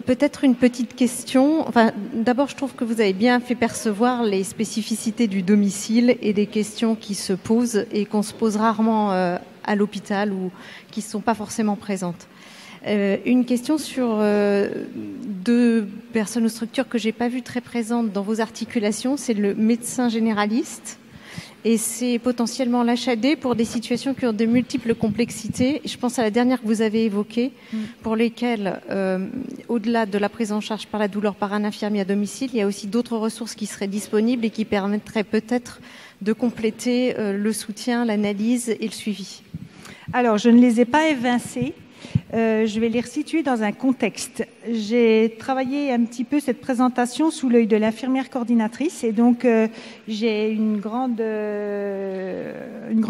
Peut-être une petite question. Enfin, d'abord, je trouve que vous avez bien fait percevoir les spécificités du domicile et des questions qui se posent et qu'on se pose rarement à l'hôpital ou qui ne sont pas forcément présentes. Une question sur deux personnes ou structures que je n'ai pas vues très présentes dans vos articulations, c'est le médecin généraliste et c'est potentiellement l'HAD pour des situations qui ont de multiples complexités. Je pense à la dernière que vous avez évoquée, pour lesquelles, au-delà de la prise en charge par la douleur par un infirmier à domicile, il y a aussi d'autres ressources qui seraient disponibles et qui permettraient peut-être de compléter le soutien, l'analyse et le suivi. Alors, je ne les ai pas évincées. Je vais les resituer dans un contexte. J'ai travaillé un petit peu cette présentation sous l'œil de l'infirmière coordinatrice et donc j'ai une grande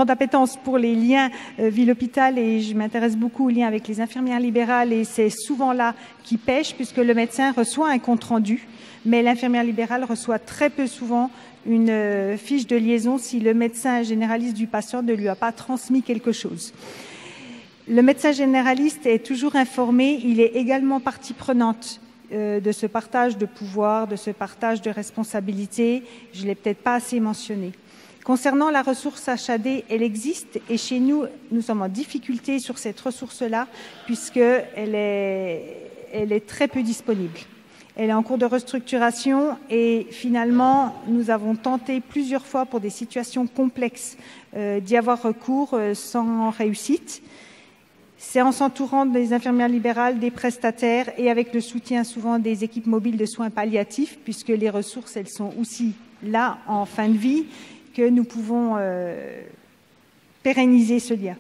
appétence pour les liens ville-hôpital et je m'intéresse beaucoup aux liens avec les infirmières libérales et c'est souvent là qui pêche puisque le médecin reçoit un compte-rendu, mais l'infirmière libérale reçoit très peu souvent une fiche de liaison si le médecin généraliste du patient ne lui a pas transmis quelque chose. Le médecin généraliste est toujours informé, il est également partie prenante de ce partage de pouvoir, de ce partage de responsabilités. Je ne l'ai peut-être pas assez mentionné. Concernant la ressource HAD, elle existe et chez nous, nous sommes en difficulté sur cette ressource-là puisqu'elle est très peu disponible. Elle est en cours de restructuration et finalement, nous avons tenté plusieurs fois pour des situations complexes d'y avoir recours sans réussite. C'est en s'entourant des infirmières libérales, des prestataires et avec le soutien souvent des équipes mobiles de soins palliatifs, puisque les ressources, elles sont aussi là en fin de vie, que nous pouvons pérenniser ce lien.